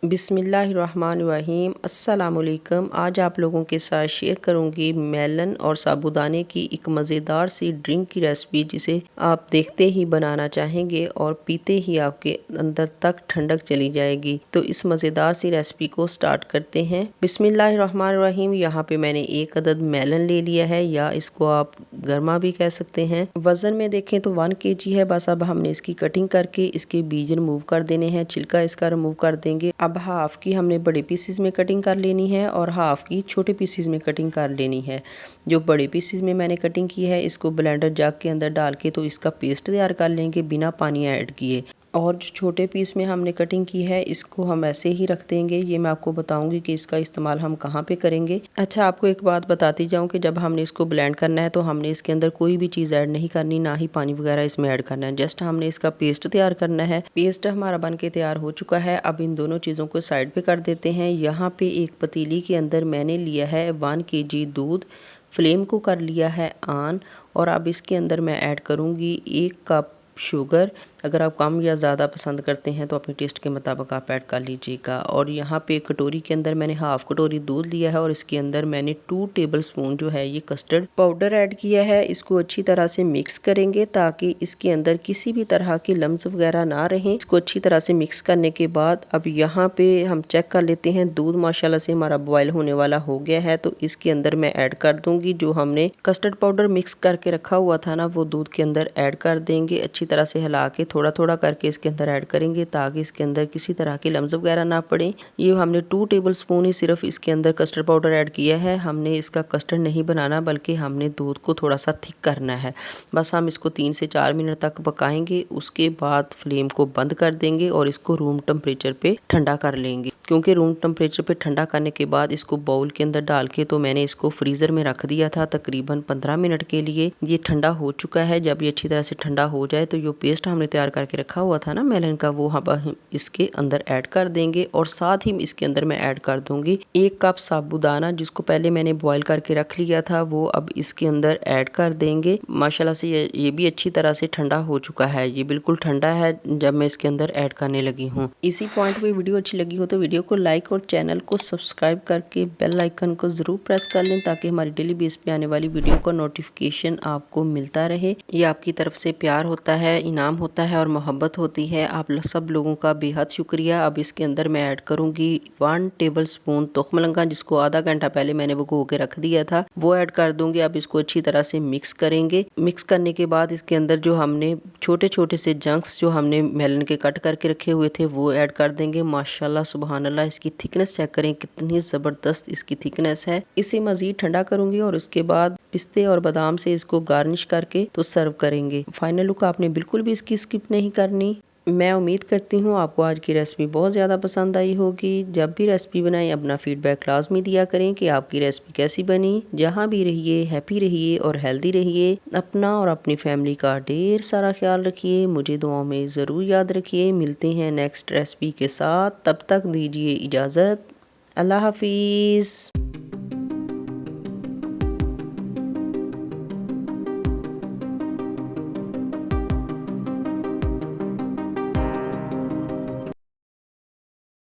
बिस्मिल्लाहिर्रहमानिर्रहीम अस्सलामुअलैकुम। आज आप लोगों के साथ शेयर करूंगी मेलन और साबूदाने की एक मज़ेदार सी ड्रिंक की रेसिपी, जिसे आप देखते ही बनाना चाहेंगे और पीते ही आपके अंदर तक ठंडक चली जाएगी। तो इस मज़ेदार सी रेसिपी को स्टार्ट करते हैं। बिस्मिल्लाहिर्रहमानिर्रहीम। यहाँ पे मैंने एक अदद मेलन ले लिया है, या इसको आप गर्मा भी कह सकते हैं। वज़न में देखें तो 1 kg है। बस अब हमने इसकी कटिंग करके इसके बीज रिमूव कर देने हैं, छिलका इसका रिमूव कर देंगे। अब हाफ की हमने बड़े पीसेस में कटिंग कर लेनी है और हाफ की छोटे पीसेस में कटिंग कर लेनी है। जो बड़े पीसेस में मैंने कटिंग की है, इसको ब्लेंडर जग के अंदर डाल के तो इसका पेस्ट तैयार कर लेंगे बिना पानी ऐड किए। और जो छोटे पीस में हमने कटिंग की है, इसको हम ऐसे ही रख देंगे। ये मैं आपको बताऊंगी कि इसका इस्तेमाल हम कहाँ पे करेंगे। अच्छा, आपको एक बात बताती जाऊं कि जब हमने इसको ब्लेंड करना है तो हमने इसके अंदर कोई भी चीज़ ऐड नहीं करनी, ना ही पानी वगैरह इसमें ऐड करना है। जस्ट हमने इसका पेस्ट तैयार करना है। पेस्ट हमारा बन के तैयार हो चुका है। अब इन दोनों चीज़ों को साइड पे कर देते हैं। यहाँ पे एक पतीली के अंदर मैंने लिया है 1 kg दूध। फ्लेम को कर लिया है ऑन, और अब इसके अंदर मैं ऐड करूँगी 1 कप शुगर। अगर आप कम या ज़्यादा पसंद करते हैं तो अपने टेस्ट के मुताबिक आप ऐड कर लीजिएगा। और यहाँ पे कटोरी के अंदर मैंने हाफ कटोरी दूध लिया है और इसके अंदर मैंने 2 टेबलस्पून जो है ये कस्टर्ड पाउडर ऐड किया है। इसको अच्छी तरह से मिक्स करेंगे ताकि इसके अंदर किसी भी तरह के लम्स वगैरह ना रहें। इसको अच्छी तरह से मिक्स करने के बाद अब यहाँ पे हम चेक कर लेते हैं। दूध माशाल्लाह से हमारा बॉयल होने वाला हो गया है, तो इसके अंदर मैं ऐड कर दूंगी जो हमने कस्टर्ड पाउडर मिक्स करके रखा हुआ था ना, वो दूध के अंदर ऐड कर देंगे। अच्छी तरह से हिला के थोड़ा थोड़ा करके इसके अंदर ऐड करेंगे ताकि इसके अंदर किसी तरह के लम्स वगैरह ना पड़े। ये हमने 2 टेबलस्पून ही सिर्फ इसके अंदर कस्टर्ड पाउडर ऐड किया है। हमने इसका कस्टर्ड नहीं बनाना, बल्कि हमने दूध को थोड़ा सा थिक करना है। बस हम इसको 3 से 4 मिनट तक पकाएंगे। उसके बाद फ्लेम को बंद कर देंगे और इसको रूम टेम्परेचर पे ठंडा कर लेंगे। क्योंकि रूम टेम्परेचर पे ठंडा करने के बाद इसको बाउल के अंदर डाल के तो मैंने इसको फ्रीज़र में रख दिया था तकरीबन 15 मिनट के लिए। ये ठंडा हो चुका है। जब ये अच्छी तरह से ठंडा हो जाए तो जो पेस्ट हमने तैयार करके रखा हुआ था ना मेलन का, वो हम इसके अंदर ऐड कर देंगे। और साथ ही इसके अंदर मैं ऐड कर दूंगी 1 कप साबूदाना, जिसको पहले मैंने बॉईल करके रख लिया था, वो अब इसके अंदर ऐड कर देंगे। माशाल्लाह से ये भी अच्छी तरह से ठंडा हो चुका है। ये बिल्कुल ठंडा है जब मैं इसके अंदर ऐड करने लगी हूँ। इसी पॉइंट पे वीडियो अच्छी लगी हो तो वीडियो को लाइक और चैनल को सब्सक्राइब करके बेल आइकन को ज़रूर प्रेस कर लें ताकि हमारी डेली बेस पे आने वाली वीडियो का नोटिफिकेशन आपको मिलता रहे। ये आपकी तरफ से प्यार होता है, इनाम होता है और मोहब्बत होती है। आप सब लोगों का बेहद शुक्रिया। अब इसके अंदर मैं ऐड करूंगी 1 टेबलस्पून तुखमलंगा, जिसको आधा घंटा पहले मैंने भिगो के रख दिया था, वो ऐड कर दूंगी। अब इसको अच्छी तरह से मिक्स करेंगे। मिक्स करने के बाद इसके अंदर जो हमने छोटे छोटे से जंक्स जो हमने मेलन के कट करके रखे हुए थे वो ऐड कर देंगे। माशाल्लाह सुबहान अल्लाह, इसकी थिकनेस चेक करें कितनी ज़बरदस्त इसकी थिकनेस है। इसे मज़ीद ठंडा करूंगी और उसके बाद पिस्ते और बादाम से इसको गार्निश करके तो सर्व करेंगे। फाइनल लुक आपने बिल्कुल भी इसकी स्किप नहीं करनी। मैं उम्मीद करती हूँ आपको आज की रेसिपी बहुत ज़्यादा पसंद आई होगी। जब भी रेसिपी बनाएं अपना फीडबैक लाजमी दिया करें कि आपकी रेसिपी कैसी बनी। जहाँ भी रहिए हैप्पी रहिए और हेल्दी रहिए। अपना और अपनी फैमिली का ढेर सारा ख्याल रखिए। मुझे दुआओं में ज़रूर याद रखिए। मिलते हैं नेक्स्ट रेसिपी के साथ, तब तक दीजिए इजाज़त। अल्लाह हाफिज़।